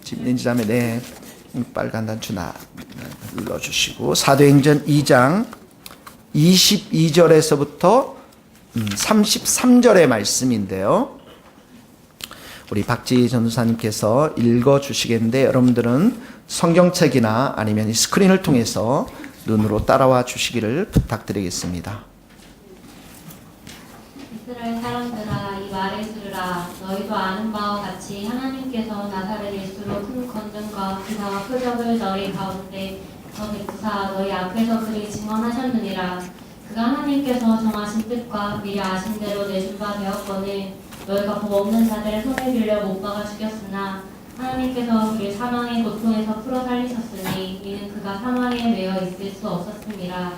집린지자매 네 빨간 단추 눌러주시고 사도행전 2장 22절에서부터 33절의 말씀인데요. 우리 박지희 전도사님께서 읽어주시겠는데 여러분들은 성경책이나 아니면 스크린을 통해서 눈으로 따라와 주시기를 부탁드리겠습니다. 이스라엘 사람들아 이 말을 들으라. 너희도 아는 바와 같이 하나님께서 나사렛 예수로 큰 권능과 기사와 표적을 너희 가운데 더 베푸사 너희 앞에서 그리 증언하셨느니라. 그가 하나님께서 정하신 뜻과 미리 아신 대로 내준 바 되었거늘 너희가 복 없는 자들의 손을 빌려 못 박아 죽였으나 하나님께서 그를 사망의 고통에서 풀어 살리셨으니 이는 그가 사망에 매여 있을 수 없었습니다.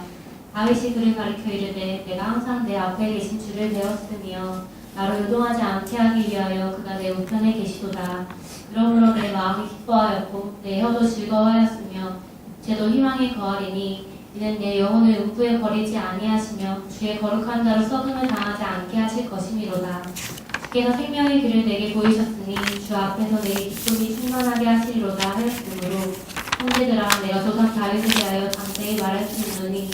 다윗이 그를 가리켜 이르되 내가 항상 내 앞에 계신 주를 배웠으며 나로 요동하지 않게 하기 위하여 그가 내 우편에 계시도다. 그러므로 내 마음이 기뻐하였고 내 혀도 즐거워하였으며 제도 희망에 거하리니 이는 내 영혼을 음부에 버리지 아니하시며 주의 거룩한 자로 썩음을 당하지 않게 하실 것이미로다. 주께서 생명의 길을 내게 보이셨으니 주 앞에서 내 기쁨이 충만하게 하시리로다 하였으므로 형제들아 내가 조선 다윗에 대하여 장세히 말할 수 있노니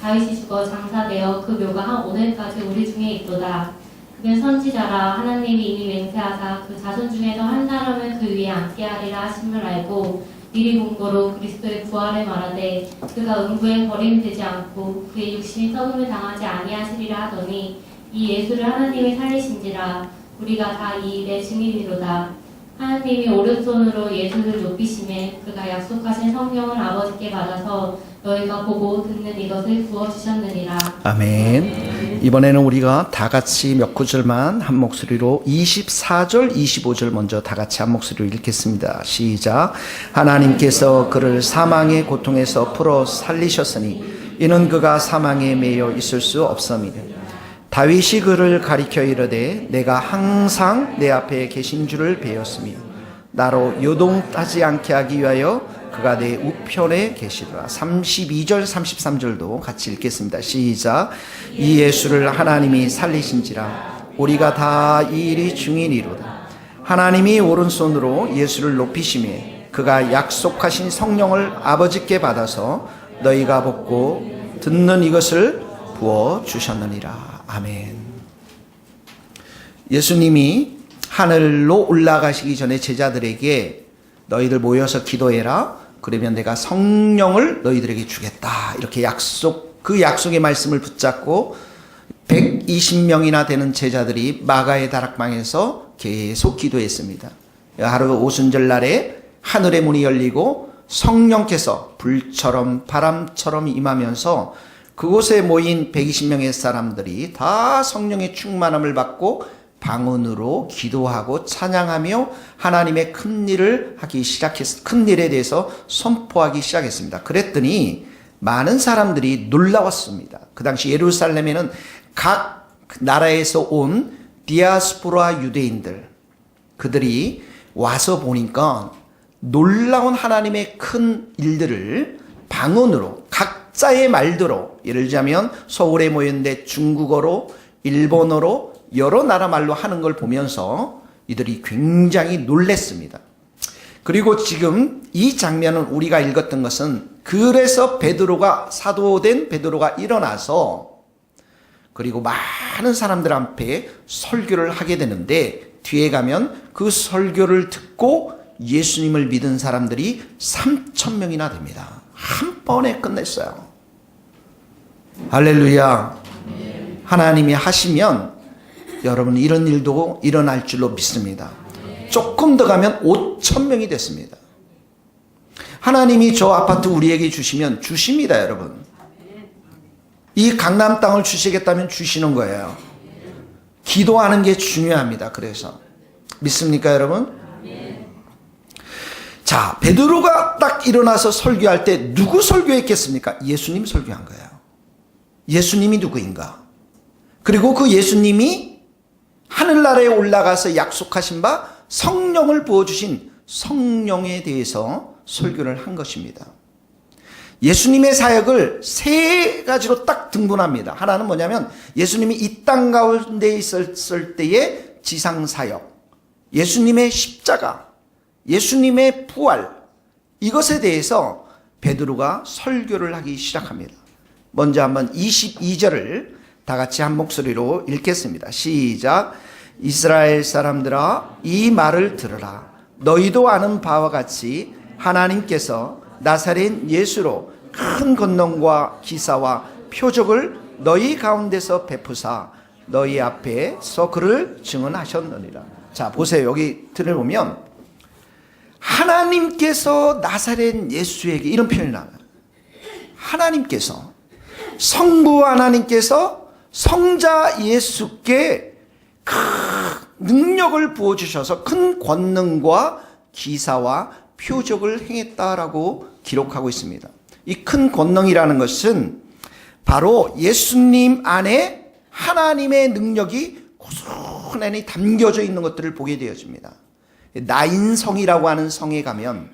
다윗이 죽어 장사되어 그 묘가 한 오늘까지 우리 중에 있도다. 그는 선지자라 하나님이 이미 맹세하사 그 자손 중에서 한 사람을 그 위에 앉게 하리라 하심을 알고 미리 공고로 그리스도의 부활을 말하되 그가 음부에 버림되지 않고 그의 육신이 썩음을 당하지 아니하시리라 하더니 이 예수를 하나님이 살리신지라. 우리가 다 이 일의 증인이로다. 하나님이 오른손으로 예수를 높이심에 그가 약속하신 성령을 아버지께 받아서 너희가 보고 듣는 이것을 부어주셨느니라. 아멘. 이번에는 우리가 다 같이 몇 구절만 한 목소리로 24절 25절 먼저 다 같이 한 목소리로 읽겠습니다. 시작. 하나님께서 그를 사망의 고통에서 풀어 살리셨으니 이는 그가 사망에 매여 있을 수 없음이라. 다윗이 그를 가리켜 이르되 내가 항상 내 앞에 계신 줄을 배웠으며 나로 요동하지 않게 하기 위하여 그가 내 우편에 계시더라. 32절 33절도 같이 읽겠습니다. 시작. 이 예수를 하나님이 살리신지라 우리가 다 이 일이 증인이로다. 하나님이 오른손으로 예수를 높이심에 그가 약속하신 성령을 아버지께 받아서 너희가 보고 듣는 이것을 부어주셨느니라. 아멘. 예수님이 하늘로 올라가시기 전에 제자들에게 너희들 모여서 기도해라. 그러면 내가 성령을 너희들에게 주겠다. 이렇게 그 약속의 말씀을 붙잡고 120명이나 되는 제자들이 마가의 다락방에서 계속 기도했습니다. 하루 오순절 날에 하늘의 문이 열리고 성령께서 불처럼 바람처럼 임하면서 그곳에 모인 120명의 사람들이 다 성령의 충만함을 받고 방언으로 기도하고 찬양하며 하나님의 큰 일을 하기 큰 일에 대해서 선포하기 시작했습니다. 그랬더니 많은 사람들이 놀라웠습니다. 그 당시 예루살렘에는 각 나라에서 온 디아스포라 유대인들 그들이 와서 보니까 놀라운 하나님의 큰 일들을 방언으로 각자의 말대로, 예를 들자면 서울에 모였는데 중국어로 일본어로 여러 나라 말로 하는 걸 보면서 이들이 굉장히 놀랬습니다. 그리고 지금 이 장면은 우리가 읽었던 것은 그래서 사도된 베드로가 일어나서 그리고 많은 사람들 앞에 설교를 하게 되는데 뒤에 가면 그 설교를 듣고 예수님을 믿은 사람들이 3,000명이나 됩니다. 한 번에 끝냈어요. 할렐루야. 하나님이 하시면 여러분 이런 일도 일어날 줄로 믿습니다. 조금 더 가면 5,000명이 됐습니다. 하나님이 저 아파트 우리에게 주시면 주십니다, 여러분. 이 강남 땅을 주시겠다면 주시는 거예요. 기도하는 게 중요합니다. 그래서 믿습니까, 여러분? 자, 베드로가 딱 일어나서 설교할 때 누구 설교했겠습니까? 예수님 설교한 거예요. 예수님이 누구인가? 그리고 그 예수님이 하늘나라에 올라가서 약속하신 바 성령을 부어주신 성령에 대해서 설교를 한 것입니다. 예수님의 사역을 세 가지로 딱 등분합니다. 하나는 뭐냐면 예수님이 이 땅 가운데 있었을 때의 지상사역, 예수님의 십자가, 예수님의 부활, 이것에 대해서 베드로가 설교를 하기 시작합니다. 먼저 한번 22절을 다 같이 한 목소리로 읽겠습니다. 시작. 이스라엘 사람들아, 이 말을 들으라. 너희도 아는 바와 같이 하나님께서 나사렛 예수로 큰 권능과 기사와 표적을 너희 가운데서 베푸사 너희 앞에서 그를 증언하셨느니라. 자, 보세요. 여기 들어보면 하나님께서 나사렛 예수에게 이런 표현이 나와요. 하나님께서, 성부 하나님께서 성자 예수께 큰 능력을 부어주셔서 큰 권능과 기사와 표적을 행했다라고 기록하고 있습니다. 이 큰 권능이라는 것은 바로 예수님 안에 하나님의 능력이 고스란히 담겨져 있는 것들을 보게 되어집니다. 나인성이라고 하는 성에 가면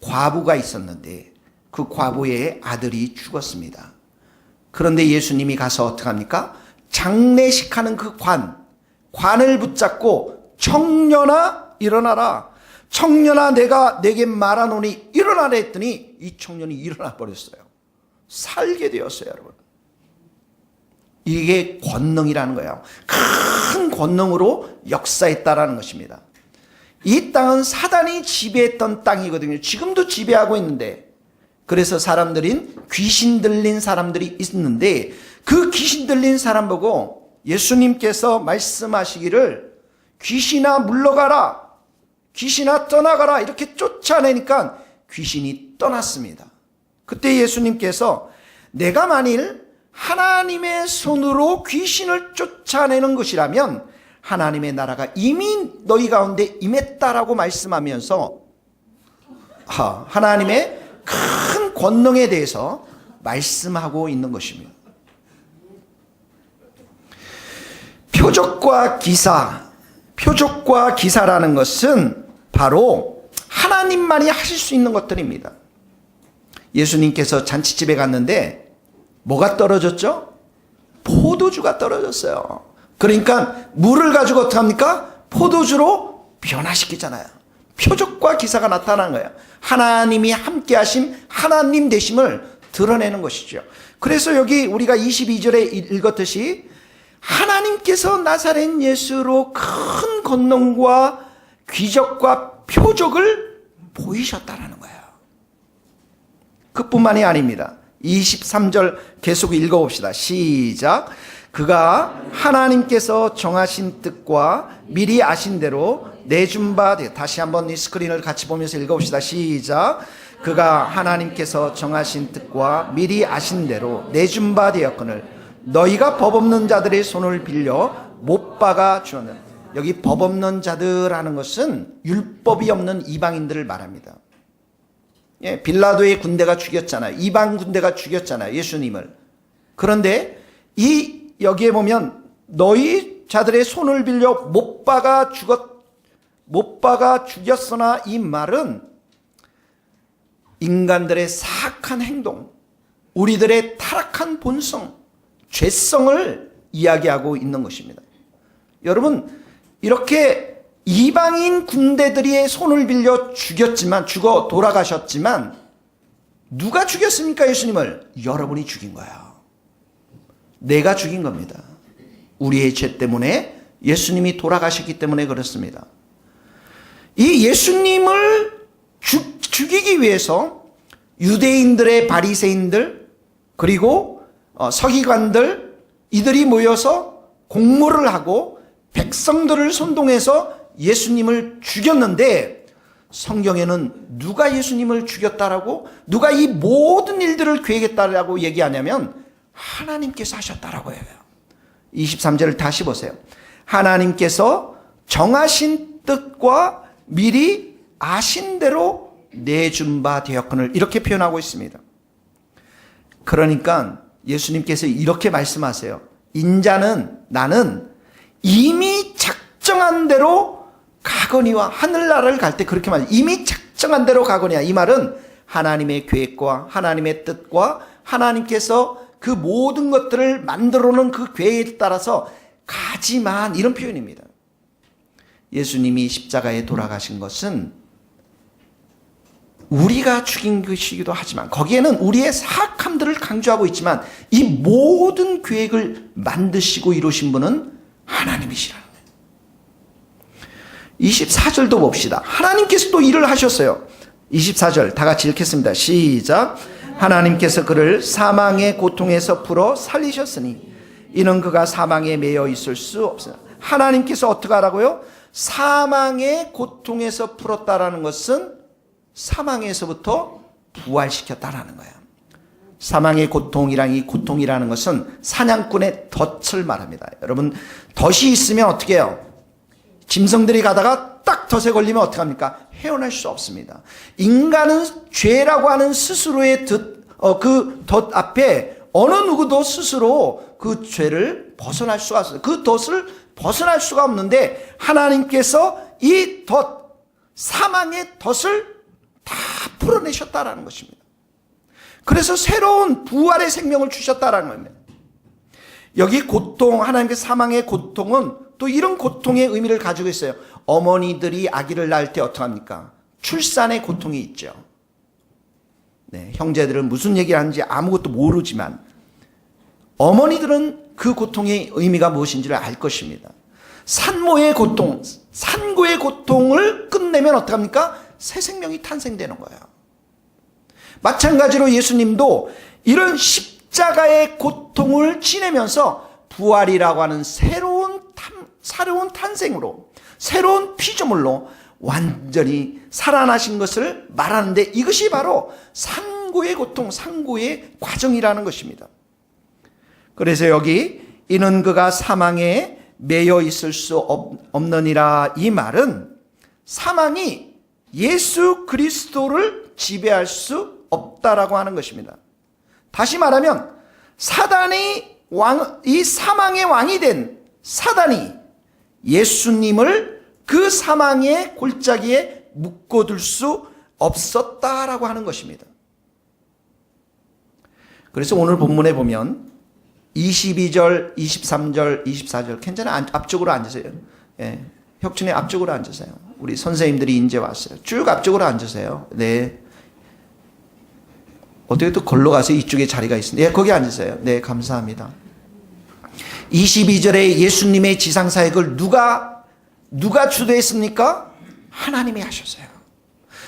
과부가 있었는데 그 과부의 아들이 죽었습니다. 그런데 예수님이 가서 어떻게 합니까? 장례식하는 그 관을 붙잡고 청년아 일어나라. 청년아 내가 내게 말하노니 일어나라 했더니 이 청년이 일어나 버렸어요. 살게 되었어요, 여러분. 이게 권능이라는 거예요. 큰 권능으로 역사했다라는 것입니다. 이 땅은 사단이 지배했던 땅이거든요. 지금도 지배하고 있는데, 그래서 사람들인 귀신 들린 사람들이 있는데 그 귀신 들린 사람 보고 예수님께서 말씀하시기를 귀신아 물러가라, 귀신아 떠나가라 이렇게 쫓아내니까 귀신이 떠났습니다. 그때 예수님께서 내가 만일 하나님의 손으로 귀신을 쫓아내는 것이라면 하나님의 나라가 이미 너희 가운데 임했다라고 말씀하면서 하나님의 큰 권능에 대해서 말씀하고 있는 것입니다. 표적과 기사라는 것은 바로 하나님만이 하실 수 있는 것들입니다. 예수님께서 잔치집에 갔는데 뭐가 떨어졌죠? 포도주가 떨어졌어요. 그러니까 물을 가지고 어떻게 합니까? 포도주로 변화시키잖아요. 표적과 기사가 나타난 거예요. 하나님이 함께 하심, 하나님 되심을 드러내는 것이죠. 그래서 여기 우리가 22절에 읽었듯이 하나님께서 나사렛 예수로 큰 권능과 기적과 표적을 보이셨다라는 거예요. 그뿐만이 아닙니다. 23절 계속 읽어봅시다. 시작. 그가 하나님께서 정하신 뜻과 미리 아신 대로 내준 바, 다시 한번 이 스크린을 같이 보면서 읽어봅시다. 시작. 그가 하나님께서 정하신 뜻과 미리 아신 대로 내준 바 되었거늘 너희가 법 없는 자들의 손을 빌려 못 박아 주었는. 여기 법 없는 자들하는 것은 율법이 없는 이방인들을 말합니다. 예, 빌라도의 군대가 죽였잖아요. 이방 군대가 죽였잖아요, 예수님을. 그런데 여기에 보면 너희 자들의 손을 빌려 못 박아 죽였으나 이 말은 인간들의 사악한 행동, 우리들의 타락한 본성, 죄성을 이야기하고 있는 것입니다. 여러분, 이렇게 이방인 군대들의 손을 빌려 죽어 돌아가셨지만 누가 죽였습니까? 예수님을? 여러분이 죽인 거예요. 내가 죽인 겁니다. 우리의 죄 때문에 예수님이 돌아가셨기 때문에 그렇습니다. 이 예수님을 죽이기 위해서 유대인들의 바리새인들 그리고 서기관들 이들이 모여서 공모를 하고 백성들을 선동해서 예수님을 죽였는데 성경에는 누가 예수님을 죽였다라고 누가 이 모든 일들을 계획했다라고 얘기하냐면 하나님께서 하셨다라고 해요. 23절을 다시 보세요. 하나님께서 정하신 뜻과 미리 아신 대로 내준 바 되었거늘 이렇게 표현하고 있습니다. 그러니까 예수님께서 이렇게 말씀하세요. 인자는 나는 이미 작정한 대로 가거니와 하늘나라를 갈 때 그렇게 말해요. 이미 작정한 대로 가거니와 이 말은 하나님의 계획과 하나님의 뜻과 하나님께서 그 모든 것들을 만들어 놓은 그 계획에 따라서 가지만 이런 표현입니다. 예수님이 십자가에 돌아가신 것은 우리가 죽인 것이기도 하지만 거기에는 우리의 사악함들을 강조하고 있지만 이 모든 계획을 만드시고 이루신 분은 하나님이시라는 거예요. 24절도 봅시다. 하나님께서 또 일을 하셨어요. 24절 다 같이 읽겠습니다. 시작. 하나님께서 그를 사망의 고통에서 풀어 살리셨으니 이는 그가 사망에 매여 있을 수 없어요. 하나님께서 어떻게 하라고요? 사망의 고통에서 풀었다라는 것은 사망에서부터 부활시켰다라는 거예요. 사망의 고통이랑 이 고통이라는 것은 사냥꾼의 덫을 말합니다. 여러분, 덫이 있으면 어떻게 해요? 짐승들이 가다가 딱 덫에 걸리면 어떻게 합니까? 헤어날 수 없습니다. 인간은 죄라고 하는 스스로의 그 덫 앞에 어느 누구도 스스로 그 죄를 벗어날 수가 없어요. 그 덫을 벗어날 수가 없는데 하나님께서 이 덫, 사망의 덫을 다 풀어내셨다라는 것입니다. 그래서 새로운 부활의 생명을 주셨다라는 겁니다. 여기 고통, 하나님께서 사망의 고통은 또 이런 고통의 의미를 가지고 있어요. 어머니들이 아기를 낳을 때 어떡합니까? 출산의 고통이 있죠. 네, 형제들은 무슨 얘기를 하는지 아무것도 모르지만 어머니들은 그 고통의 의미가 무엇인지를 알 것입니다. 산모의 고통, 산고의 고통을 끝내면 어떡합니까? 새 생명이 탄생되는 거예요. 마찬가지로 예수님도 이런 십자가의 고통을 지내면서 부활이라고 하는 새로운 탄생으로, 새로운 피조물로 완전히 살아나신 것을 말하는데 이것이 바로 상고의 고통, 상고의 과정이라는 것입니다. 그래서 여기 이는 그가 사망에 매여 있을 수 없느니라, 이 말은 사망이 예수 그리스도를 지배할 수 없다라고 하는 것입니다. 다시 말하면 사단이 이 사망의 왕이 된 사단이 예수님을 그 사망의 골짜기에 묶어둘 수 없었다라고 하는 것입니다. 그래서 오늘 본문에 보면 22절, 23절, 24절 괜찮아요. 앞쪽으로 앉으세요. 예, 혁준이 앞쪽으로 앉으세요. 우리 선생님들이 이제 왔어요. 쭉 앞쪽으로 앉으세요. 네. 어떻게 또 걸로 가서 이쪽에 자리가 있습니다. 예, 거기 앉으세요. 네, 감사합니다. 22절에 예수님의 지상사역을 누가 주도했습니까? 하나님이 하셨어요.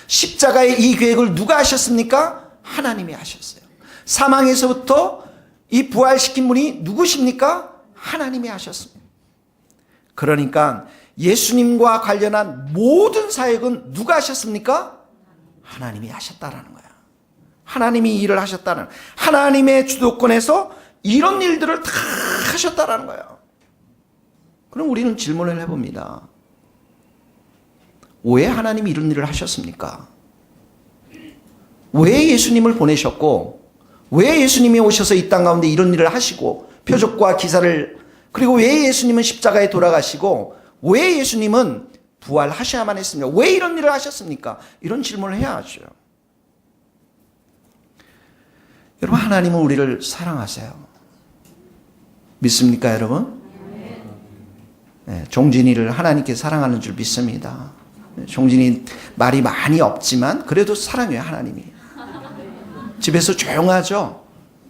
십자가의 이 계획을 누가 하셨습니까? 하나님이 하셨어요. 사망에서부터 이 부활시킨 분이 누구십니까? 하나님이 하셨습니다. 그러니까 예수님과 관련한 모든 사역은 누가 하셨습니까? 하나님이 하셨다라는 거야. 하나님이 일을 하셨다는, 하나님의 주도권에서 이런 일들을 다 하셨다라는 거예요. 그럼 우리는 질문을 해봅니다. 왜 하나님이 이런 일을 하셨습니까? 왜 예수님을 보내셨고, 왜 예수님이 오셔서 이 땅 가운데 이런 일을 하시고, 표적과 기사를, 그리고 왜 예수님은 십자가에 돌아가시고, 왜 예수님은 부활하셔야만 했습니까? 왜 이런 일을 하셨습니까? 이런 질문을 해야 하죠. 여러분, 하나님은 우리를 사랑하세요. 믿습니까, 여러분? 네, 종진이를 하나님께 사랑하는 줄 믿습니다. 종진이 말이 많이 없지만 그래도 사랑해요, 하나님이. 집에서 조용하죠?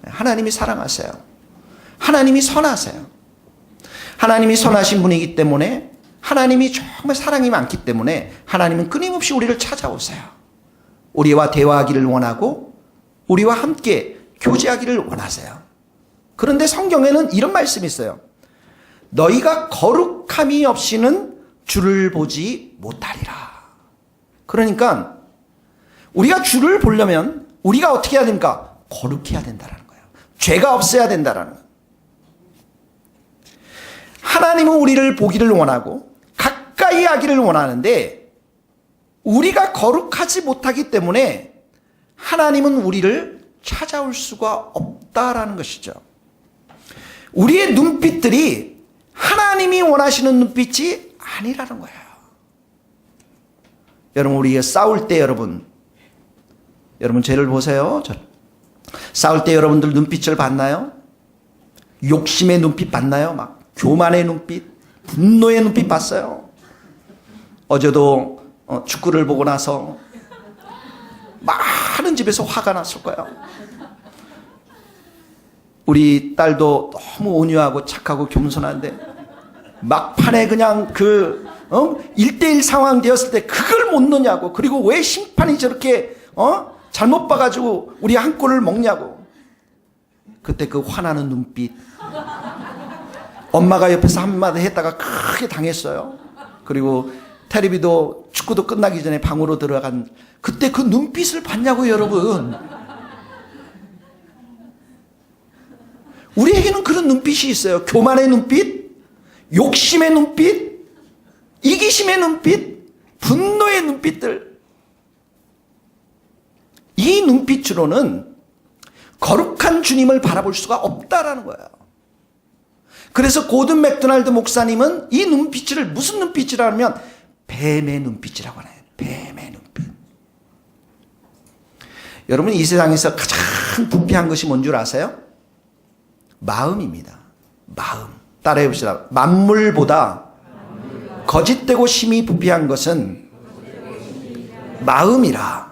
하나님이 사랑하세요. 하나님이 선하세요. 하나님이 선하신 분이기 때문에, 하나님이 정말 사랑이 많기 때문에 하나님은 끊임없이 우리를 찾아오세요. 우리와 대화하기를 원하고 우리와 함께 교제하기를 원하세요. 그런데 성경에는 이런 말씀이 있어요. 너희가 거룩함이 없이는 주를 보지 못하리라. 그러니까 우리가 주를 보려면 우리가 어떻게 해야 됩니까? 거룩해야 된다는 거예요. 죄가 없어야 된다는 거예요. 하나님은 우리를 보기를 원하고 가까이 하기를 원하는데 우리가 거룩하지 못하기 때문에 하나님은 우리를 찾아올 수가 없다라는 것이죠. 우리의 눈빛들이 하나님이 원하시는 눈빛이 아니라는 거예요. 여러분, 우리가 싸울 때 여러분 죄를 보세요. 싸울 때 여러분들 눈빛을 봤나요? 욕심의 눈빛 봤나요? 막 교만의 눈빛, 분노의 눈빛 봤어요. 어제도 축구를 보고 나서 많은 집에서 화가 났을 거야. 우리 딸도 너무 온유하고 착하고 겸손한데 막판에 그냥 1대1 상황 되었을 때 그걸 못 넣냐고. 그리고 왜 심판이 저렇게 잘못 봐가지고 우리 한 꼴을 먹냐고. 그때 그 화나는 눈빛, 엄마가 옆에서 한마디 했다가 크게 당했어요. 그리고 테레비도 축구도 끝나기 전에 방으로 들어간 그때 그 눈빛을 봤냐고요, 여러분. 우리에게는 그런 눈빛이 있어요. 교만의 눈빛, 욕심의 눈빛, 이기심의 눈빛, 분노의 눈빛들. 이 눈빛으로는 거룩한 주님을 바라볼 수가 없다라는 거예요. 그래서 고든 맥도날드 목사님은 이 눈빛을 무슨 눈빛이라 하면 뱀의 눈빛이라고 하네요. 뱀의 눈빛. 여러분, 이 세상에서 가장 부패한 것이 뭔 줄 아세요? 마음입니다. 마음. 따라해 봅시다. 만물보다 거짓되고 심히 부패한 것은 마음이라.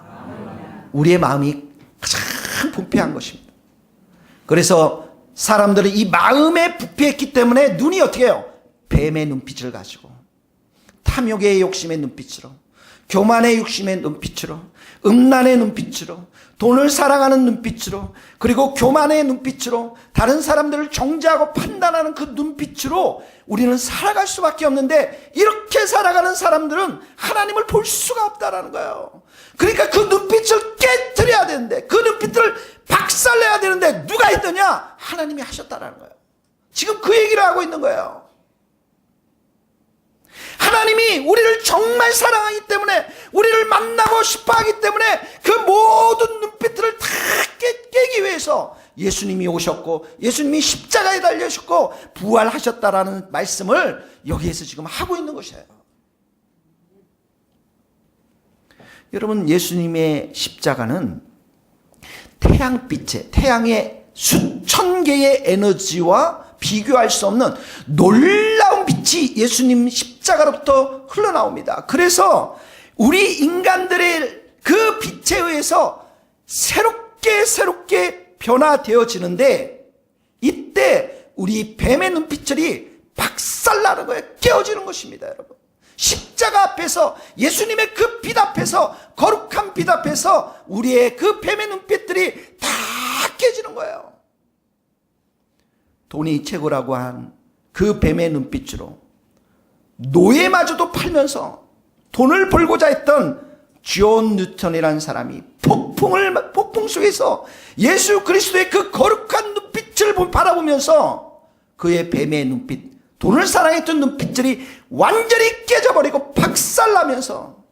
우리의 마음이 가장 부패한 것입니다. 그래서 사람들은 이 마음에 부패했기 때문에 눈이 어떻게 해요? 뱀의 눈빛을 가지고, 탐욕의 욕심의 눈빛으로, 교만의 욕심의 눈빛으로, 음란의 눈빛으로, 돈을 사랑하는 눈빛으로, 그리고 교만의 눈빛으로, 다른 사람들을 정죄하고 판단하는 그 눈빛으로 우리는 살아갈 수밖에 없는데, 이렇게 살아가는 사람들은 하나님을 볼 수가 없다라는 거예요. 그러니까 그 눈빛을 깨뜨려야 되는데, 그 눈빛을 박살내야 되는데 누가 했더냐? 하나님이 하셨다라는 거예요. 지금 그 얘기를 하고 있는 거예요. 하나님이 우리를 정말 사랑하기 때문에, 우리를 만나고 싶어 하기 때문에 그 모든 눈빛들을 다 깨기 위해서 예수님이 오셨고, 예수님이 십자가에 달려셨고 부활하셨다라는 말씀을 여기에서 지금 하고 있는 것이에요. 여러분, 예수님의 십자가는 태양의 수천 개의 에너지와 비교할 수 없는 놀라운 빛이 예수님 십자가로부터 흘러나옵니다. 그래서 우리 인간들의 그 빛에 의해서 새롭게 변화되어지는데, 이때 우리 뱀의 눈빛들이 박살나는 거예요. 깨어지는 것입니다, 여러분. 십자가 앞에서, 예수님의 그 빛 앞에서, 거룩한 빛 앞에서 우리의 그 뱀의 눈빛들이 다 깨지는 거예요. 돈이 최고라고 한 그 뱀의 눈빛으로 노예마저도 팔면서 돈을 벌고자 했던 존 뉴턴이라는 사람이 폭풍 속에서 예수 그리스도의 그 거룩한 눈빛을 바라보면서 그의 뱀의 눈빛, 돈을 사랑했던 눈빛들이 완전히 깨져버리고 박살나면서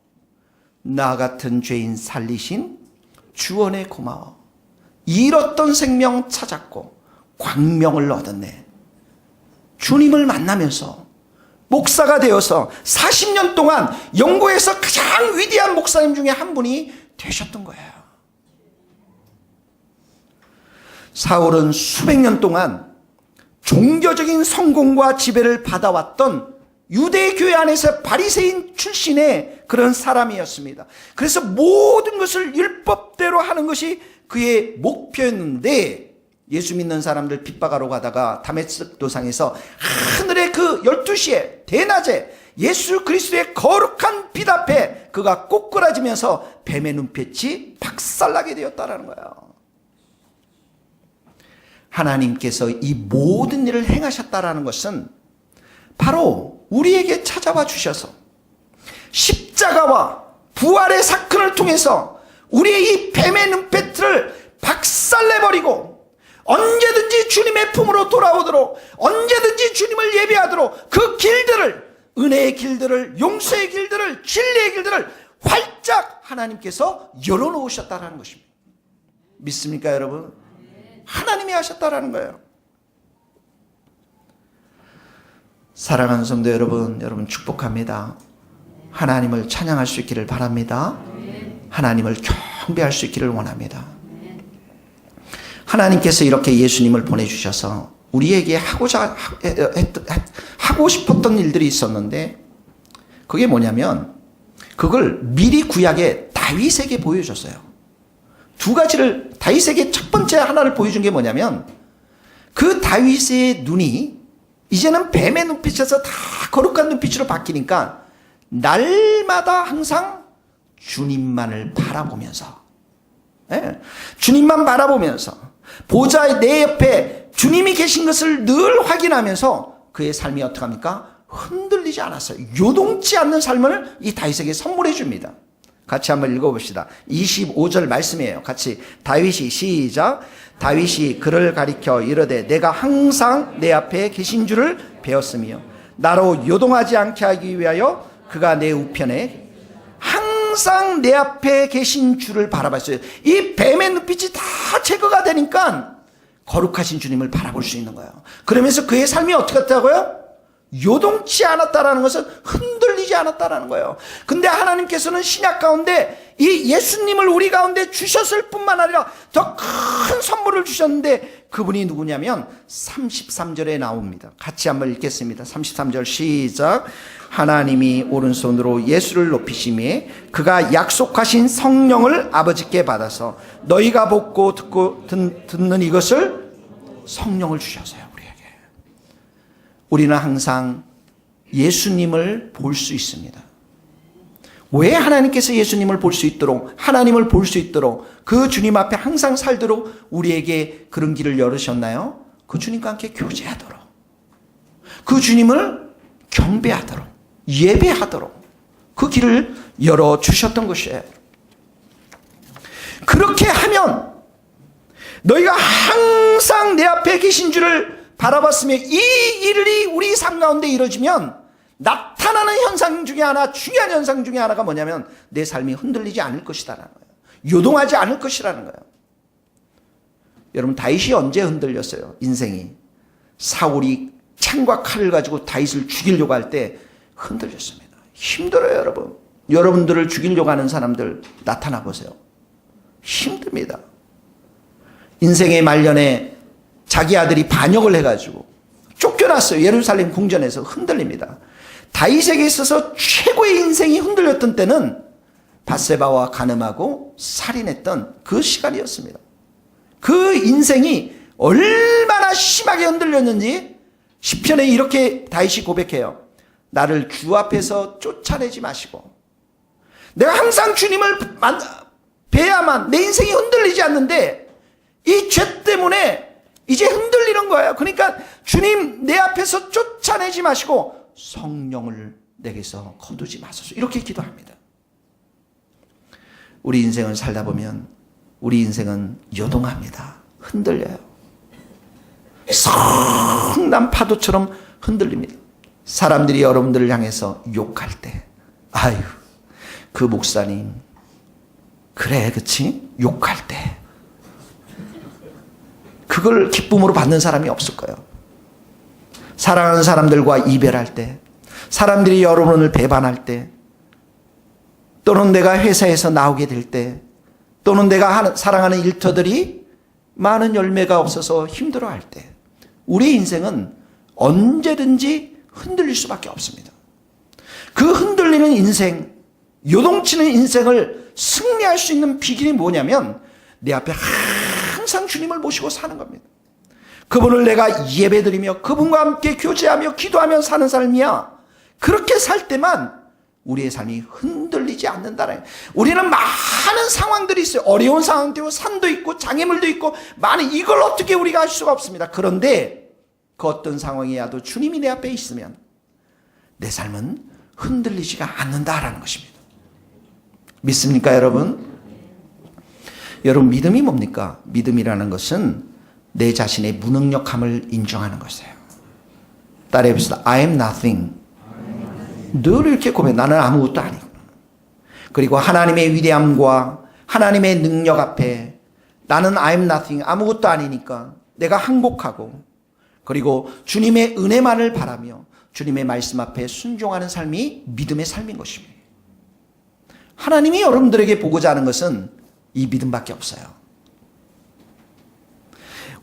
나 같은 죄인 살리신 주원의 고마워, 잃었던 생명 찾았고 광명을 얻었네. 주님을 만나면서 목사가 되어서 40년 동안 영국에서 가장 위대한 목사님 중에 한 분이 되셨던 거예요. 사울은 수백 년 동안 종교적인 성공과 지배를 받아왔던 유대교회 안에서 바리새인 출신의 그런 사람이었습니다. 그래서 모든 것을 율법대로 하는 것이 그의 목표였는데, 예수 믿는 사람들 핍박하러 가다가 다메섹 도상에서 하늘의 그 12시에 대낮에 예수 그리스도의 거룩한 빛 앞에 그가 꼬꾸라지면서 뱀의 눈빛이 박살나게 되었다라는 거예요. 하나님께서 이 모든 일을 행하셨다라는 것은 바로 우리에게 찾아와 주셔서 십자가와 부활의 사건을 통해서 우리의 이 뱀의 눈빛을 박살내버리고 언제든지 주님의 품으로 돌아오도록, 언제든지 주님을 예배하도록 그 길들을, 은혜의 길들을, 용서의 길들을, 진리의 길들을 활짝 하나님께서 열어놓으셨다라는 것입니다. 믿습니까, 여러분? 하나님이 하셨다라는 거예요. 사랑하는 성도 여러분, 여러분 축복합니다. 하나님을 찬양할 수 있기를 바랍니다. 하나님을 경배할 수 있기를 원합니다. 하나님께서 이렇게 예수님을 보내주셔서 우리에게 하고 싶었던 일들이 있었는데, 그게 뭐냐면 그걸 미리 구약의 다윗에게 보여줬어요. 두 가지를 다윗에게 첫 번째 하나를 보여준 게 뭐냐면 그 다윗의 눈이 이제는 뱀의 눈빛에서 다 거룩한 눈빛으로 바뀌니까 날마다 항상 주님만을 바라보면서 주님만 바라보면서 보좌의 내 옆에 주님이 계신 것을 늘 확인하면서 그의 삶이 어떻게 합니까? 흔들리지 않았어요. 요동치 않는 삶을 이 다윗에게 선물해 줍니다. 같이 한번 읽어봅시다. 25절 말씀이에요. 같이 다윗이 시작. 다윗이 그를 가리켜 이르되 내가 항상 내 앞에 계신 줄을 배웠으며 나로 요동하지 않게 하기 위하여 그가 내 우편에 항상 내 앞에 계신 주를 바라봤어요. 이 뱀의 눈빛이 다 제거가 되니까 거룩하신 주님을 바라볼 수 있는 거예요. 그러면서 그의 삶이 어떻게 됐다고요? 요동치 않았다라는 것은 흔들리지 않았다라는 거예요. 근데 하나님께서는 신약 가운데 이 예수님을 우리 가운데 주셨을 뿐만 아니라 더 큰 선물을 주셨는데 그분이 누구냐면 33절에 나옵니다. 같이 한번 읽겠습니다. 33절 시작. 하나님이 오른손으로 예수를 높이심에 그가 약속하신 성령을 아버지께 받아서 너희가 보고 듣는 이것을 성령을 주셔서요. 우리는 항상 예수님을 볼 수 있습니다. 왜 하나님께서 예수님을 볼 수 있도록 하나님을 볼 수 있도록 그 주님 앞에 항상 살도록 우리에게 그런 길을 열으셨나요? 그 주님과 함께 교제하도록 그 주님을 경배하도록 예배하도록 그 길을 열어주셨던 것이에요. 그렇게 하면 너희가 항상 내 앞에 계신 줄을 바라봤으며 이 일이 우리 삶 가운데 이루어지면 나타나는 현상 중에 하나, 중요한 현상 중에 하나가 뭐냐면 내 삶이 흔들리지 않을 것이다라는 거예요. 요동하지 않을 것이라는 거예요. 여러분 다윗이 언제 흔들렸어요? 인생이. 사울이 창과 칼을 가지고 다윗을 죽이려고 할 때 흔들렸습니다. 힘들어요 여러분. 여러분들을 죽이려고 하는 사람들 나타나 보세요. 힘듭니다. 인생의 말년에 자기 아들이 반역을 해가지고 쫓겨났어요. 예루살렘 궁전에서 흔들립니다. 다윗에게 있어서 최고의 인생이 흔들렸던 때는 밧세바와 간음하고 살인했던 그 시간이었습니다. 그 인생이 얼마나 심하게 흔들렸는지 시편에 이렇게 다윗이 고백해요. 나를 주 앞에서 쫓아내지 마시고 내가 항상 주님을 뵈야만 내 인생이 흔들리지 않는데 이 죄 때문에 이제 흔들리는 거예요. 그러니까 주님 내 앞에서 쫓아내지 마시고 성령을 내게서 거두지 마소서 이렇게 기도합니다. 우리 인생을 살다 보면 우리 인생은 요동합니다. 흔들려요. 성난 파도처럼 흔들립니다. 사람들이 여러분들을 향해서 욕할 때 아유 그 목사님 그래 그치? 욕할 때 그걸 기쁨으로 받는 사람이 없을 거예요. 사랑하는 사람들과 이별할 때, 사람들이 여러분을 배반할 때, 또는 내가 회사에서 나오게 될 때, 또는 내가 사랑하는 일터들이 많은 열매가 없어서 힘들어할 때, 우리의 인생은 언제든지 흔들릴 수밖에 없습니다. 그 흔들리는 인생, 요동치는 인생을 승리할 수 있는 비결이 뭐냐면 내 앞에 항상 주님을 모시고 사는 겁니다. 그분을 내가 예배드리며 그분과 함께 교제하며 기도하며 사는 삶이야. 그렇게 살 때만 우리의 삶이 흔들리지 않는다는 거예요. 우리는 많은 상황들이 있어요. 어려운 상황도 있고 산도 있고 장애물도 있고 많은 이걸 어떻게 우리가 할 수가 없습니다. 그런데 그 어떤 상황이라도 주님이 내 앞에 있으면 내 삶은 흔들리지가 않는다라는 것입니다. 믿습니까 여러분? 여러분 믿음이 뭡니까? 믿음이라는 것은 내 자신의 무능력함을 인정하는 것이에요. 따라해봅시다. I am nothing. 늘 이렇게 고백. 나는 아무것도 아니고. 그리고 하나님의 위대함과 하나님의 능력 앞에 나는 I am nothing. 아무것도 아니니까 내가 항복하고 그리고 주님의 은혜만을 바라며 주님의 말씀 앞에 순종하는 삶이 믿음의 삶인 것입니다. 하나님이 여러분들에게 보고자 하는 것은 이 믿음밖에 없어요.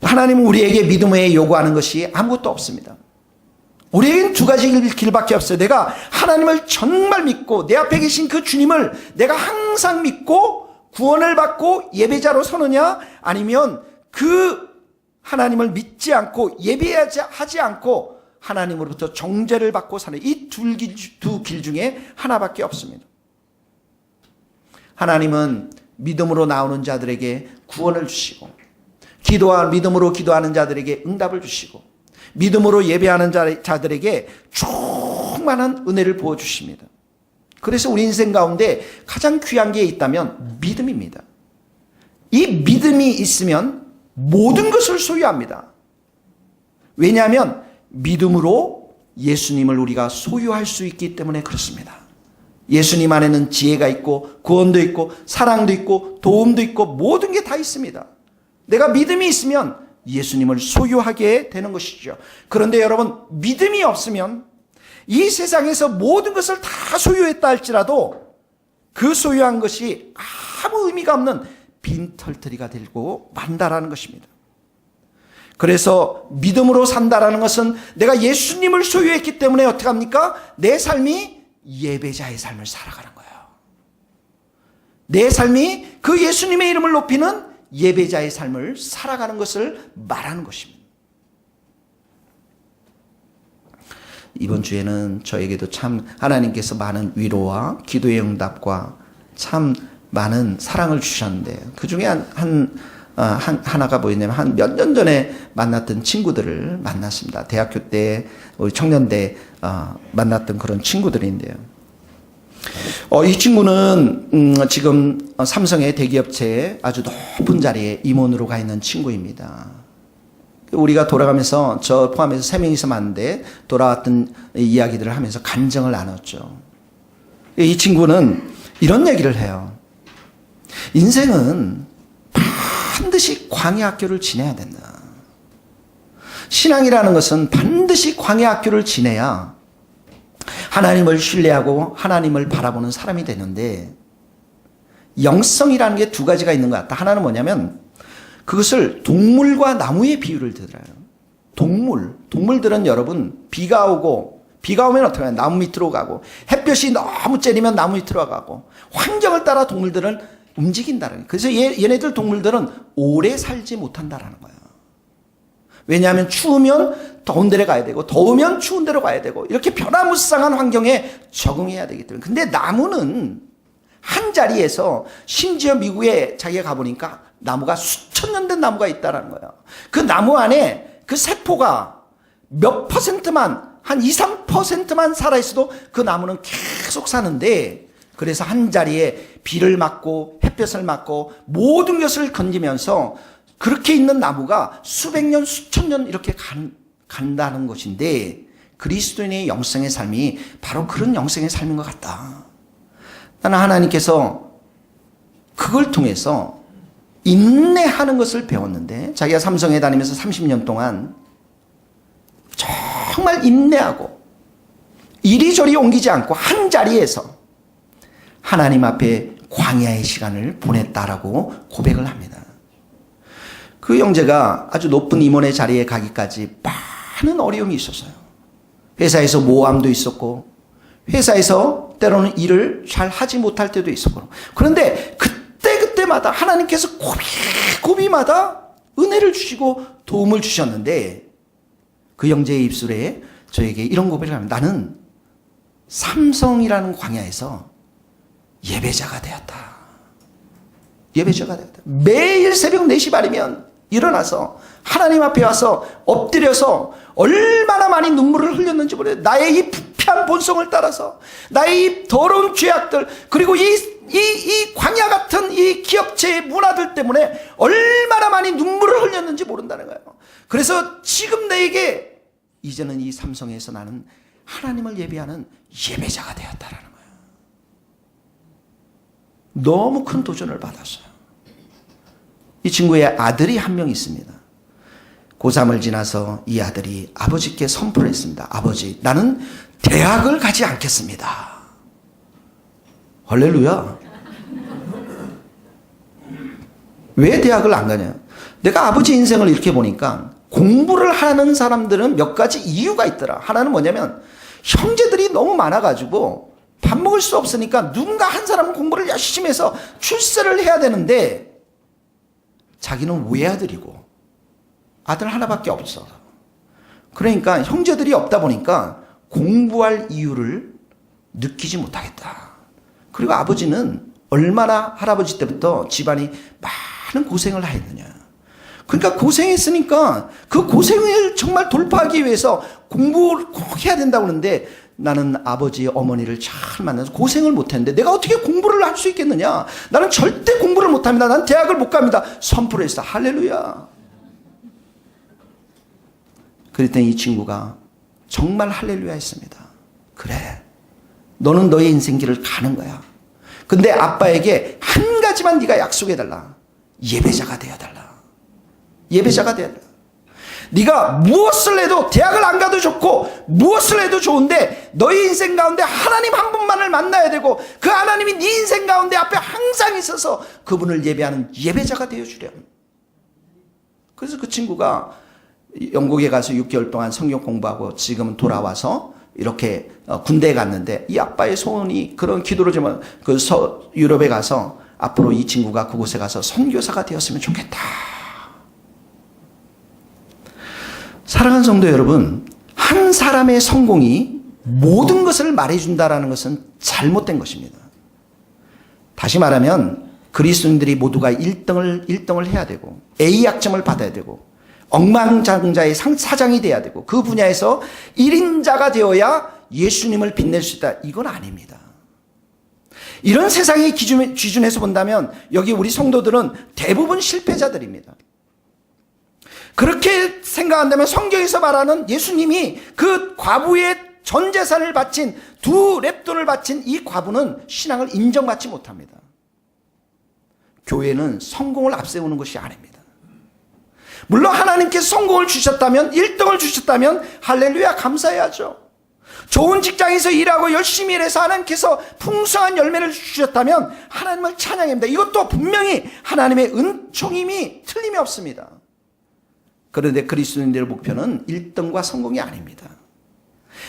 하나님은 우리에게 믿음에 요구하는 것이 아무것도 없습니다. 우리에게는 두 가지 길밖에 없어요. 내가 하나님을 정말 믿고 내 앞에 계신 그 주님을 내가 항상 믿고 구원을 받고 예배자로 서느냐, 아니면 그 하나님을 믿지 않고 예배하지 않고 하나님으로부터 정죄를 받고 사는 이 두 길 중에 하나밖에 없습니다. 하나님은 믿음으로 나오는 자들에게 구원을 주시고, 믿음으로 기도하는 자들에게 응답을 주시고, 믿음으로 예배하는 자들에게 충만한 은혜를 부어주십니다. 그래서 우리 인생 가운데 가장 귀한 게 있다면 믿음입니다. 이 믿음이 있으면 모든 것을 소유합니다. 왜냐하면 믿음으로 예수님을 우리가 소유할 수 있기 때문에 그렇습니다. 예수님 안에는 지혜가 있고 구원도 있고 사랑도 있고 도움도 있고 모든 게 다 있습니다. 내가 믿음이 있으면 예수님을 소유하게 되는 것이죠. 그런데 여러분, 믿음이 없으면 이 세상에서 모든 것을 다 소유했다 할지라도 그 소유한 것이 아무 의미가 없는 빈털터리가 되고 만다라는 것입니다. 그래서 믿음으로 산다라는 것은 내가 예수님을 소유했기 때문에 어떻게 합니까? 내 삶이 예배자의 삶을 살아가는 거예요. 내 삶이 그 예수님의 이름을 높이는 예배자의 삶을 살아가는 것을 말하는 것입니다. 이번 주에는 저에게도 참 하나님께서 많은 위로와 기도의 응답과 참 많은 사랑을 주셨는데, 그 중에 하나가 뭐였냐면 한 몇 년 전에 만났던 친구들을 만났습니다. 대학교 때, 우리 청년대 만났던 그런 친구들인데요. 이 친구는 지금 삼성의 대기업체에 아주 높은 자리에 임원으로 가 있는 친구입니다. 우리가 돌아가면서 저 포함해서 3명이서 만났는데 돌아왔던 이야기들을 하면서 간증을 나눴죠. 이 친구는 이런 얘기를 해요. 인생은 반드시 광야 학교를 지내야 된다. 신앙이라는 것은 반드시 광야 학교를 지내야 하나님을 신뢰하고 하나님을 바라보는 사람이 되는데, 영성이라는 게 두 가지가 있는 것 같다. 하나는 뭐냐면 그것을 동물과 나무의 비유를 들어요. 동물들은 여러분 비가 오면 어떻게 해요? 나무 밑으로 가고, 햇볕이 너무 쬐리면 나무 밑으로 가고, 환경을 따라 동물들은 움직인다는 거예요. 그래서 얘네들 동물들은 오래 살지 못한다라는 거예요. 왜냐하면 추우면 더운 데로 가야 되고 더우면 추운 데로 가야 되고 이렇게 변화무쌍한 환경에 적응해야 되기 때문에. 근데 나무는 한 자리에서, 심지어 미국에 자기가 가보니까 나무가 수천 년 된 나무가 있다는 거예요. 그 나무 안에 그 세포가 몇 퍼센트만, 한 2, 3%만 살아있어도 그 나무는 계속 사는데, 그래서 한 자리에 비를 맞고 햇볕을 맞고 모든 것을 건지면서 그렇게 있는 나무가 수백 년, 수천 년 이렇게 간다는 것인데, 그리스도인의 영성의 삶이 바로 그런 영성의 삶인 것 같다. 나는 하나님께서 그걸 통해서 인내하는 것을 배웠는데, 자기가 삼성에 다니면서 30년 동안 정말 인내하고 이리저리 옮기지 않고 한 자리에서 하나님 앞에 광야의 시간을 보냈다라고 고백을 합니다. 그 형제가 아주 높은 임원의 자리에 가기까지 많은 어려움이 있었어요. 회사에서 모함도 있었고, 회사에서 때로는 일을 잘 하지 못할 때도 있었고, 그런데 그때마다 하나님께서 고비마다 은혜를 주시고 도움을 주셨는데, 그 형제의 입술에 저에게 이런 고백을 합니다. 나는 삼성이라는 광야에서 예배자가 되었다. 예배자가 되었다. 매일 새벽 4시 반이면 일어나서 하나님 앞에 와서 엎드려서 얼마나 많이 눈물을 흘렸는지 모르겠어요. 나의 이 부패한 본성을 따라서, 나의 이 더러운 죄악들, 그리고 이 광야 같은 이 기업체의 문화들 때문에 얼마나 많이 눈물을 흘렸는지 모른다는 거예요. 그래서 지금 내게 이제는 이 삼성에서 나는 하나님을 예배하는 예배자가 되었다라는 거예요. 너무 큰 도전을 받았어요. 이 친구의 아들이 한 명 있습니다. 고3을 지나서 이 아들이 아버지께 선포를 했습니다. 아버지, 나는 대학을 가지 않겠습니다. 할렐루야. 왜 대학을 안 가냐? 내가 아버지 인생을 이렇게 보니까 공부를 하는 사람들은 몇 가지 이유가 있더라. 하나는 뭐냐면 형제들이 너무 많아가지고 밥 먹을 수 없으니까 누군가 한 사람은 공부를 열심히 해서 출세를 해야 되는데 자기는 외아들이고 아들 하나밖에 없어. 그러니까 형제들이 없다 보니까 공부할 이유를 느끼지 못하겠다. 그리고 아버지는 얼마나 할아버지 때부터 집안이 많은 고생을 하였느냐. 그러니까 고생했으니까 그 고생을 정말 돌파하기 위해서 공부를 꼭 해야 된다고 하는데 나는 아버지 어머니를 잘 만나서 고생을 못했는데 내가 어떻게 공부를 할 수 있겠느냐. 나는 절대 공부를 못합니다. 난 대학을 못 갑니다. 선포를 했어. 할렐루야. 그랬더니 이 친구가 정말 할렐루야 했습니다. 그래, 너는 너의 인생길을 가는 거야. 근데 아빠에게 한 가지만 네가 약속해달라. 예배자가 되어달라. 예배자가 되어달라. 네가 무엇을 해도 대학을 안 가도 좋고 무엇을 해도 좋은데 너의 인생 가운데 하나님 한 분만을 만나야 되고 그 하나님이 네 인생 가운데 앞에 항상 있어서 그분을 예배하는 예배자가 되어주렴. 그래서 그 친구가 영국에 가서 6개월 동안 성경 공부하고 지금은 돌아와서 이렇게 군대에 갔는데 이 아빠의 소원이 그런 기도를 좀 유럽에 가서 앞으로 이 친구가 그곳에 가서 선교사가 되었으면 좋겠다. 사랑하는 성도 여러분, 한 사람의 성공이 모든 것을 말해준다는 것은 잘못된 것입니다. 다시 말하면 그리스도인들이 모두가 1등을 해야 되고 A 학점을 받아야 되고 억만장자의 사장이 돼야 되고 그 분야에서 1인자가 되어야 예수님을 빛낼 수 있다. 이건 아닙니다. 이런 세상의 기준에서 본다면 여기 우리 성도들은 대부분 실패자들입니다. 그렇게 생각한다면 성경에서 말하는 예수님이 그 과부의 전 재산을 바친 2렙돈을 바친 이 과부는 신앙을 인정받지 못합니다. 교회는 성공을 앞세우는 것이 아닙니다. 물론 하나님께서 성공을 주셨다면 1등을 주셨다면 할렐루야 감사해야죠. 좋은 직장에서 일하고 열심히 일해서 하나님께서 풍성한 열매를 주셨다면 하나님을 찬양합니다. 이것도 분명히 하나님의 은총임이 틀림이 없습니다. 그런데 그리스도인들의 목표는 1등과 성공이 아닙니다.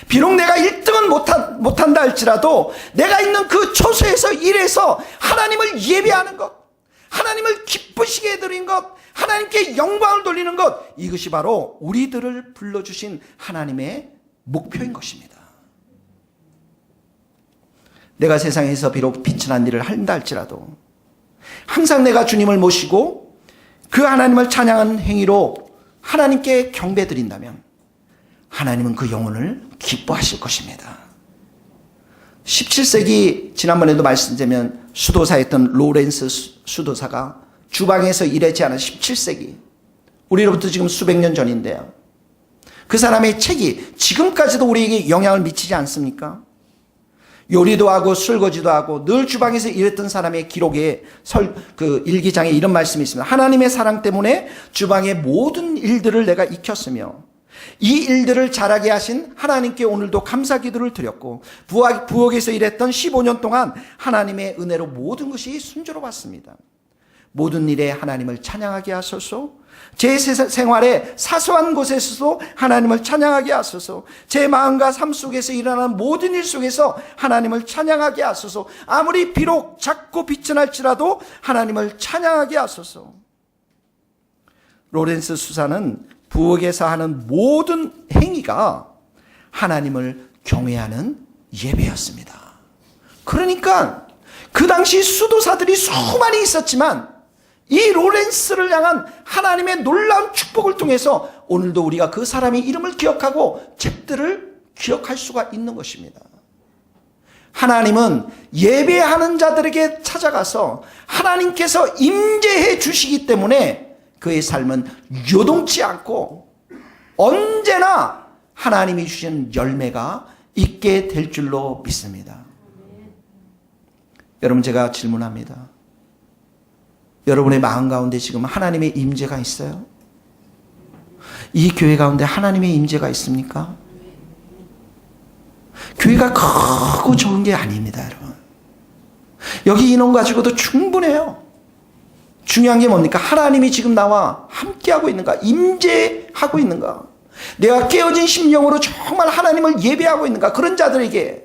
비록 내가 1등은 못한다 할지라도 내가 있는 그 처소에서 일해서 하나님을 예배하는 것, 하나님을 기쁘시게 해드린 것, 하나님께 영광을 돌리는 것, 이것이 바로 우리들을 불러주신 하나님의 목표인 것입니다. 내가 세상에서 비록 비천한 일을 한다 할지라도 항상 내가 주님을 모시고 그 하나님을 찬양하는 행위로 하나님께 경배드린다면 하나님은 그 영혼을 기뻐하실 것입니다. 17세기 지난번에도 말씀드리면 수도사였던 로렌스 수도사가 주방에서 일하지 않은 17세기 우리로부터 지금 수백 년 전인데요. 그 사람의 책이 지금까지도 우리에게 영향을 미치지 않습니까? 요리도 하고 설거지도 하고 늘 주방에서 일했던 사람의 기록에 일기장에 이런 말씀이 있습니다. 하나님의 사랑 때문에 주방의 모든 일들을 내가 익혔으며 이 일들을 잘하게 하신 하나님께 오늘도 감사 기도를 드렸고 부엌에서 일했던 15년 동안 하나님의 은혜로 모든 것이 순조로웠습니다. 모든 일에 하나님을 찬양하게 하소서. 제 생활의 사소한 곳에서도 하나님을 찬양하게 하소서. 제 마음과 삶 속에서 일어나는 모든 일 속에서 하나님을 찬양하게 하소서. 아무리 비록 작고 비천할지라도 하나님을 찬양하게 하소서. 로렌스 수사는 부엌에서 하는 모든 행위가 하나님을 경외하는 예배였습니다. 그러니까 그 당시 수도사들이 수많이 있었지만 이 로렌스를 향한 하나님의 놀라운 축복을 통해서 오늘도 우리가 그 사람의 이름을 기억하고 책들을 기억할 수가 있는 것입니다. 하나님은 예배하는 자들에게 찾아가서 하나님께서 임재해 주시기 때문에 그의 삶은 요동치 않고 언제나 하나님이 주신 열매가 있게 될 줄로 믿습니다. 여러분, 제가 질문합니다. 여러분의 마음 가운데 지금 하나님의 임재가 있어요? 이 교회 가운데 하나님의 임재가 있습니까? 교회가 크고 좋은 게 아닙니다, 여러분. 여기 인원 가지고도 충분해요. 중요한 게 뭡니까? 하나님이 지금 나와 함께하고 있는가? 임재하고 있는가? 내가 깨어진 심령으로 정말 하나님을 예배하고 있는가? 그런 자들에게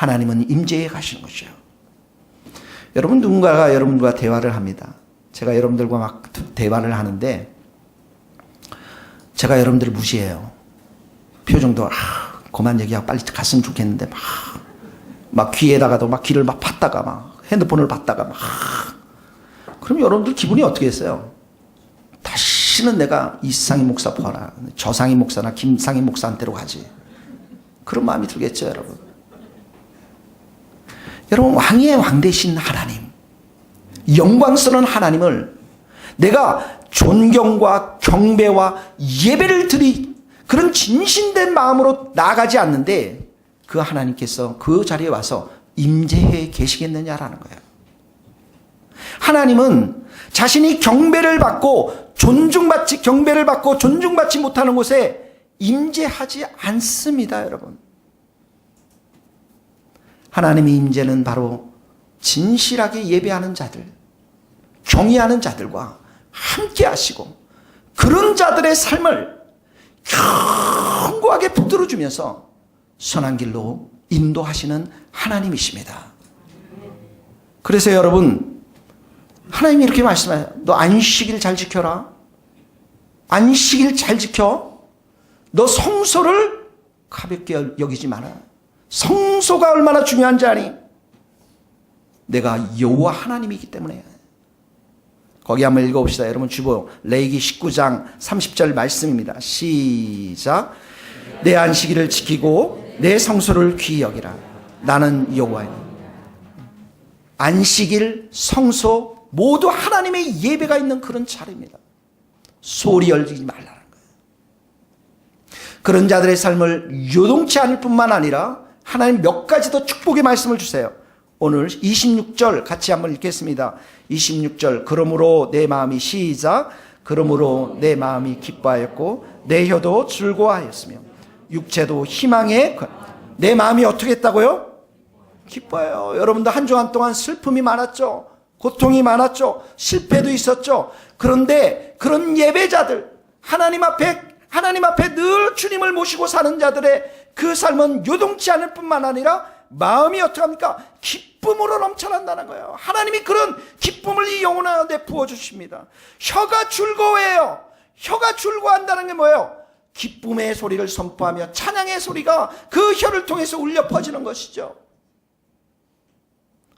하나님은 임재해 가시는 것이죠. 여러분, 누군가가 여러분과 대화를 합니다. 제가 여러분들과 막 대화를 하는데 제가 여러분들을 무시해요. 표정도 그만 얘기하고 빨리 갔으면 좋겠는데 막 귀에다가도 막 귀를 막 팠다가 막 핸드폰을 봤다가 막 그럼 여러분들 기분이 어떻게 했어요? 다시는 내가 이상희 목사 보아라, 저상희 목사나 김상희 목사한테로 가지. 그런 마음이 들겠죠, 여러분. 여러분, 왕의 왕 되신 하나님, 영광스러운 하나님을 내가 존경과 경배와 예배를 드리 그런 진심된 마음으로 나아가지 않는데 그 하나님께서 그 자리에 와서 임재해 계시겠느냐라는 거예요. 하나님은 자신이 경배를 받고 존중받지 못하는 곳에 임재하지 않습니다, 여러분. 하나님의 임재는 바로 진실하게 예배하는 자들, 경외하는 자들과 함께 하시고 그런 자들의 삶을 견고하게 붙들어 주면서 선한 길로 인도하시는 하나님이십니다. 그래서 여러분, 하나님이 이렇게 말씀해요. 너 안식일 잘 지켜라. 안식일 잘 지켜. 너 성소를 가볍게 여기지 마라. 성소가 얼마나 중요한지 아니? 내가 여호와 하나님이기 때문에. 거기 한번 읽어봅시다. 여러분 주보 레위기 19장 30절 말씀입니다. 시작. 내 안식일을 지키고 내 성소를 귀히 여기라. 나는 여호와이니. 안식일, 성소 모두 하나님의 예배가 있는 그런 자리입니다. 소리 열지 말라는 거예요. 그런 자들의 삶을 요동치 않을 뿐만 아니라 하나님 몇 가지 더 축복의 말씀을 주세요. 오늘 26절 같이 한번 읽겠습니다. 26절. 그러므로 내 마음이 시작. 그러므로 내 마음이 기뻐하였고 내 혀도 즐거워하였으며 육체도 희망에 내 마음이 어떻게 했다고요? 기뻐요. 여러분도 한 주간 동안 슬픔이 많았죠. 고통이 많았죠. 실패도 있었죠. 그런데 그런 예배자들, 하나님 앞에 늘 주님을 모시고 사는 자들의 그 삶은 요동치 않을 뿐만 아니라 마음이 어떻게 합니까? 기쁨으로 넘쳐난다는 거예요. 하나님이 그런 기쁨을 이 영혼한테 부어주십니다. 혀가 즐거워해요. 혀가 즐거워한다는 게 뭐예요? 기쁨의 소리를 선포하며 찬양의 소리가 그 혀를 통해서 울려 퍼지는 것이죠.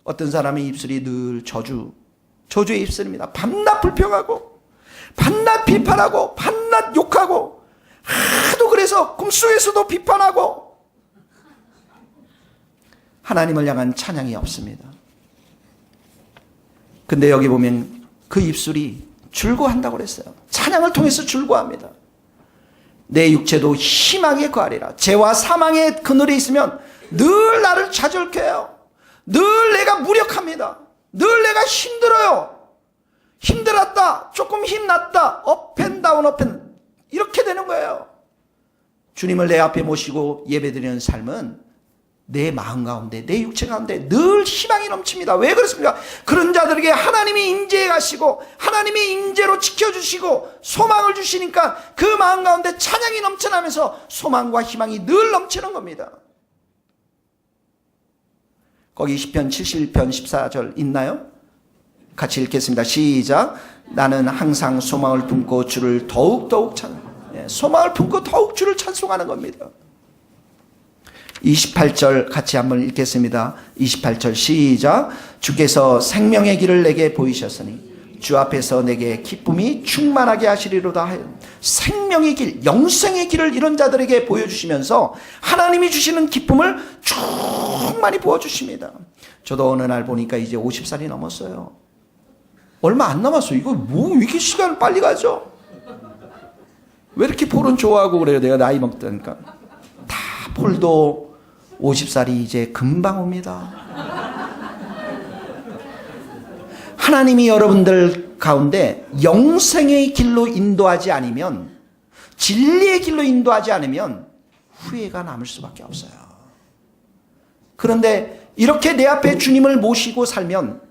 어떤 사람의 입술이 늘 저주의 입술입니다. 밤낮 불평하고 밤낮 비판하고 밤낮 욕하고 하도 그래서 꿈속에서도 비판하고 하나님을 향한 찬양이 없습니다. 근데 여기 보면 그 입술이 즐거워한다고 그랬어요. 찬양을 통해서 즐거워합니다. 내 육체도 희망에 거하리라. 죄와 사망의 그늘에 있으면 늘 나를 좌절케요. 늘 내가 무력합니다. 늘 내가 힘들어요. 힘들었다, 조금 힘났다, 업앤다운 업앤 이렇게 되는 거예요. 주님을 내 앞에 모시고 예배드리는 삶은 내 마음 가운데, 내 육체 가운데 늘 희망이 넘칩니다. 왜 그렇습니까? 그런 자들에게 하나님이 임재해 가시고 하나님의 임재로 지켜주시고 소망을 주시니까 그 마음 가운데 찬양이 넘쳐나면서 소망과 희망이 늘 넘치는 겁니다. 거기 시편 71편 14절 있나요? 같이 읽겠습니다. 시작. 나는 항상 소망을 품고 주를 더욱 소망을 품고 더욱 주를 찬송하는 겁니다. 28절 같이 한번 읽겠습니다. 28절 시작. 주께서 생명의 길을 내게 보이셨으니 주 앞에서 내게 기쁨이 충만하게 하시리로다 하여 생명의 길, 영생의 길을 이런 자들에게 보여주시면서 하나님이 주시는 기쁨을 충만히 부어주십니다. 저도 어느 날 보니까 이제 50살이 넘었어요. 얼마 안 남았어요. 이거 왜 이렇게 시간 빨리 가죠? 왜 이렇게 폴은 좋아하고 그래요? 내가 나이 먹다니까. 다 폴도 50살이 이제 금방 옵니다. 하나님이 여러분들 가운데 영생의 길로 인도하지 않으면, 진리의 길로 인도하지 않으면 후회가 남을 수밖에 없어요. 그런데 이렇게 내 앞에 주님을 모시고 살면,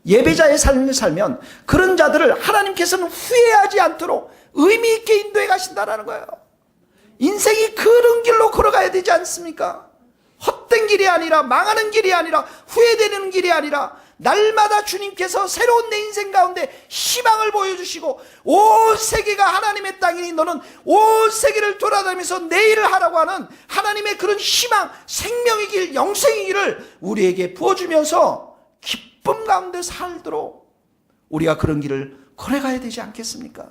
예배자의 삶을 살면 그런 자들을 하나님께서는 후회하지 않도록 의미 있게 인도해 가신다는 거예요. 인생이 그런 길로 걸어가야 되지 않습니까? 헛된 길이 아니라, 망하는 길이 아니라, 후회되는 길이 아니라, 날마다 주님께서 새로운 내 인생 가운데 희망을 보여주시고, 온 세계가 하나님의 땅이니 너는 온 세계를 돌아다니면서 내 일을 하라고 하는 하나님의 그런 희망, 생명의 길, 영생의 길을 우리에게 부어주면서 기쁨 가운데 살도록 우리가 그런 길을 걸어가야 되지 않겠습니까?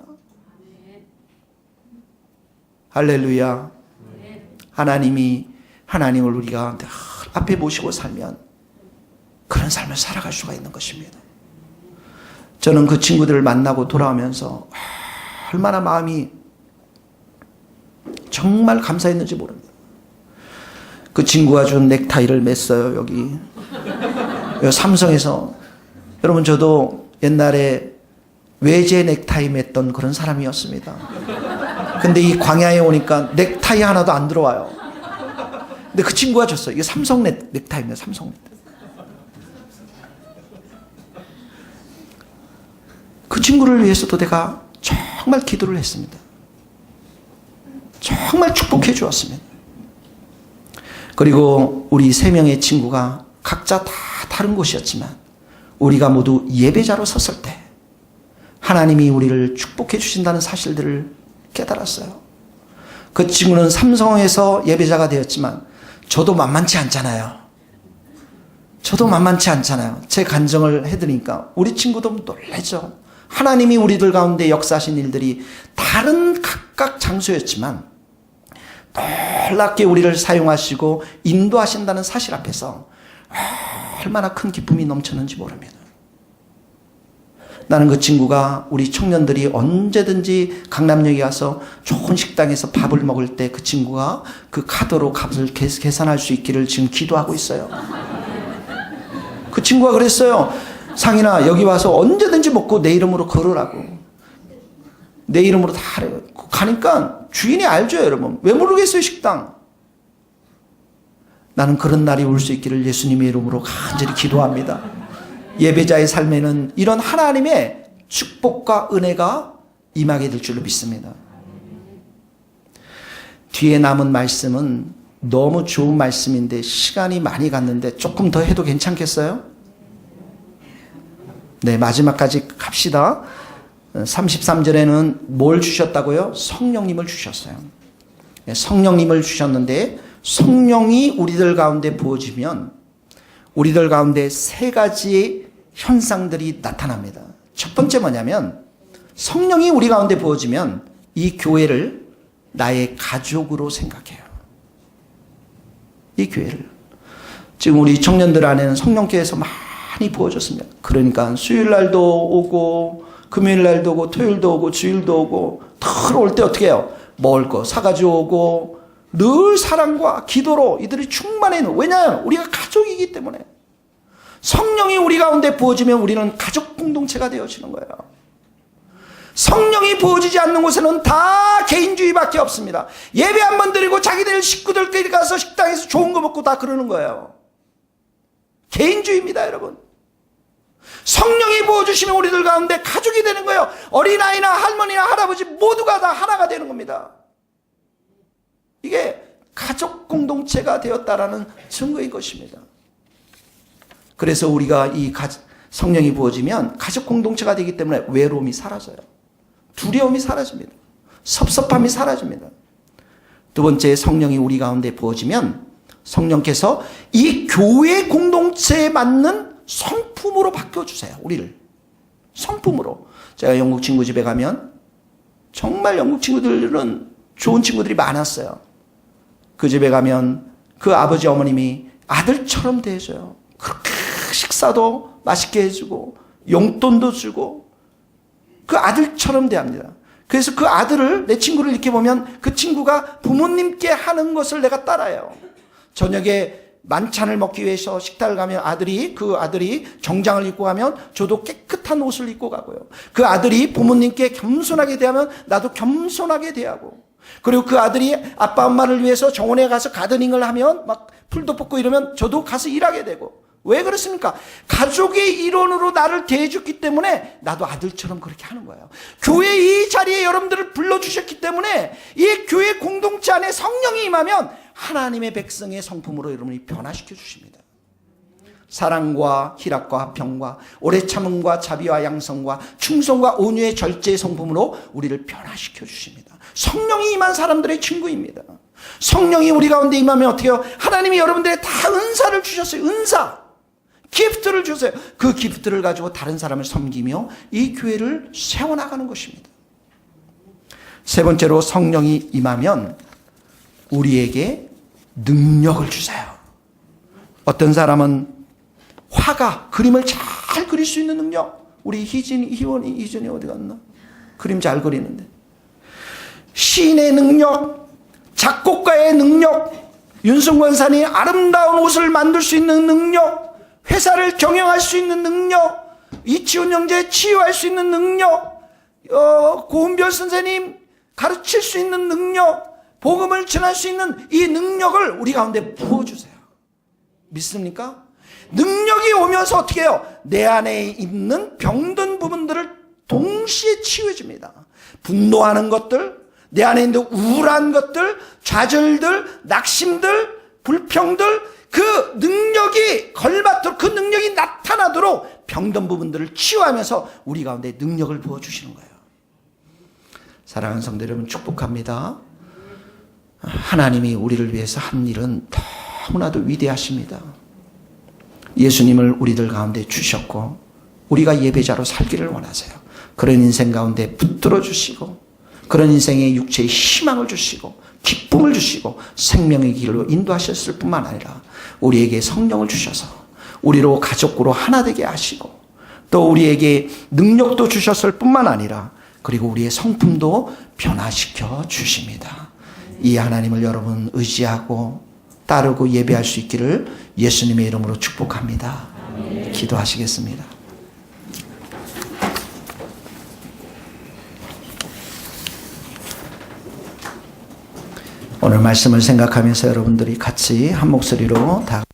할렐루야. 하나님을 우리가 늘 앞에 모시고 살면 그런 삶을 살아갈 수가 있는 것입니다. 저는 그 친구들을 만나고 돌아오면서 얼마나 마음이 정말 감사했는지 모릅니다. 그 친구가 준 넥타이를 맸어요. 여기 삼성에서. 여러분, 저도 옛날에 외제 넥타이 맸던 그런 사람이었습니다. 근데 이 광야에 오니까 넥타이 하나도 안 들어와요. 근데 그 친구가 줬어요. 이게 삼성 넥타이입니다. 삼성 넥타이. 그 친구를 위해서도 내가 정말 기도를 했습니다. 정말 축복해 주었습니다. 그리고 우리 3명의 친구가 각자 다 다른 곳이었지만 우리가 모두 예배자로 섰을 때 하나님이 우리를 축복해 주신다는 사실들을 깨달았어요. 그 친구는 삼성에서 예배자가 되었지만 저도 만만치 않잖아요. 제 간증을 해드리니까 우리 친구도 놀라죠. 하나님이 우리들 가운데 역사하신 일들이 다른 각각 장소였지만 놀랍게 우리를 사용하시고 인도하신다는 사실 앞에서 얼마나 큰 기쁨이 넘쳤는지 모릅니다. 나는 그 친구가 우리 청년들이 언제든지 강남역에 가서 좋은 식당에서 밥을 먹을 때 그 친구가 그 카드로 값을 계산할 수 있기를 지금 기도하고 있어요. 그 친구가 그랬어요. 상인아, 여기 와서 언제든지 먹고 내 이름으로 걸으라고. 내 이름으로 다 하래요. 가니까 주인이 알죠, 여러분. 왜 모르겠어요, 식당. 나는 그런 날이 올 수 있기를 예수님의 이름으로 간절히 기도합니다. 예배자의 삶에는 이런 하나님의 축복과 은혜가 임하게 될 줄로 믿습니다. 뒤에 남은 말씀은 너무 좋은 말씀인데 시간이 많이 갔는데 조금 더 해도 괜찮겠어요? 네, 마지막까지 갑시다. 33절에는 뭘 주셨다고요? 성령님을 주셨어요. 성령님을 주셨는데 성령이 우리들 가운데 부어지면 우리들 가운데 3가지 현상들이 나타납니다. 첫 번째 뭐냐면 성령이 우리 가운데 부어지면 이 교회를 나의 가족으로 생각해요. 이 교회를. 지금 우리 청년들 안에는 성령께서 많이 부어졌습니다. 그러니까 수요일날도 오고 금요일날도 오고 토요일도 오고 주일도 오고 늘 올 때 어떻게 해요? 먹을 거 사가지고 오고 늘 사랑과 기도로 이들이 충만해 있는. 왜냐하면 우리가 가족이기 때문에. 성령이 우리 가운데 부어지면 우리는 가족 공동체가 되어지는 거예요. 성령이 부어지지 않는 곳에는 다 개인주의밖에 없습니다. 예배 한 번 드리고 자기들 식구들끼리 가서 식당에서 좋은 거 먹고 다 그러는 거예요. 개인주의입니다, 여러분. 성령이 부어주시면 우리들 가운데 가족이 되는 거예요. 어린아이나 할머니나 할아버지 모두가 다 하나가 되는 겁니다. 이게 가족 공동체가 되었다라는 증거인 것입니다. 그래서 우리가 이 성령이 부어지면 가족 공동체가 되기 때문에 외로움이 사라져요. 두려움이 사라집니다. 섭섭함이 사라집니다. 두 번째, 성령이 우리 가운데 부어지면 성령께서 이 교회 공동체에 맞는 성품으로 바꿔주세요. 우리를. 성품으로. 제가 영국 친구 집에 가면 정말 영국 친구들은 좋은 친구들이 많았어요. 그 집에 가면 그 아버지 어머님이 아들처럼 대해줘요. 그렇게 식사도 맛있게 해주고 용돈도 주고 그 아들처럼 대합니다. 그래서 그 아들을, 내 친구를 이렇게 보면 그 친구가 부모님께 하는 것을 내가 따라해요. 저녁에 만찬을 먹기 위해서 식탁을 가면 그 아들이 정장을 입고 가면 저도 깨끗한 옷을 입고 가고요. 그 아들이 부모님께 겸손하게 대하면 나도 겸손하게 대하고, 그리고 그 아들이 아빠 엄마를 위해서 정원에 가서 가드닝을 하면 막 풀도 뽑고 이러면 저도 가서 일하게 되고. 왜 그렇습니까? 가족의 일원으로 나를 대해줬기 때문에 나도 아들처럼 그렇게 하는 거예요. 교회 이 자리에 여러분들을 불러주셨기 때문에 이 교회 공동체 안에 성령이 임하면 하나님의 백성의 성품으로 여러분이 변화시켜 주십니다. 사랑과 희락과 평과 오래 참음과 자비와 양성과 충성과 온유의 절제의 성품으로 우리를 변화시켜 주십니다. 성령이 임한 사람들의 친구입니다. 성령이 우리 가운데 임하면 어떻게 해요? 하나님이 여러분들의 다 은사를 주셨어요. 은사, 기프트를 주세요. 그 기프트를 가지고 다른 사람을 섬기며 이 교회를 세워나가는 것입니다. 세 번째로, 성령이 임하면 우리에게 능력을 주세요. 어떤 사람은 화가, 그림을 잘 그릴 수 있는 능력. 우리 희준이 어디 갔나? 그림 잘 그리는데. 시인의 능력, 작곡가의 능력, 윤승 권사님 아름다운 옷을 만들 수 있는 능력, 회사를 경영할 수 있는 능력, 이치훈 형제 치유할 수 있는 능력, 고은별 선생님 가르칠 수 있는 능력, 복음을 전할 수 있는 이 능력을 우리 가운데 부어주세요. 믿습니까? 능력이 오면서 어떻게 해요? 내 안에 있는 병든 부분들을 동시에 치유해줍니다. 분노하는 것들, 내 안에 있는 우울한 것들, 좌절들, 낙심들, 불평들, 그 능력이 걸맞도록, 그 능력이 나타나도록 병든 부분들을 치유하면서 우리 가운데 능력을 부어주시는 거예요. 사랑하는 성도 여러분, 축복합니다. 하나님이 우리를 위해서 한 일은 너무나도 위대하십니다. 예수님을 우리들 가운데 주셨고 우리가 예배자로 살기를 원하세요. 그런 인생 가운데 붙들어 주시고 그런 인생의 육체의 희망을 주시고 기쁨을 주시고 생명의 길로 인도하셨을 뿐만 아니라 우리에게 성령을 주셔서 우리로 가족으로 하나 되게 하시고 또 우리에게 능력도 주셨을 뿐만 아니라 그리고 우리의 성품도 변화시켜 주십니다. 이 하나님을 여러분 의지하고 따르고 예배할 수 있기를 예수님의 이름으로 축복합니다. 기도하시겠습니다. 오늘 말씀을 생각하면서 여러분들이 같이 한 목소리로 다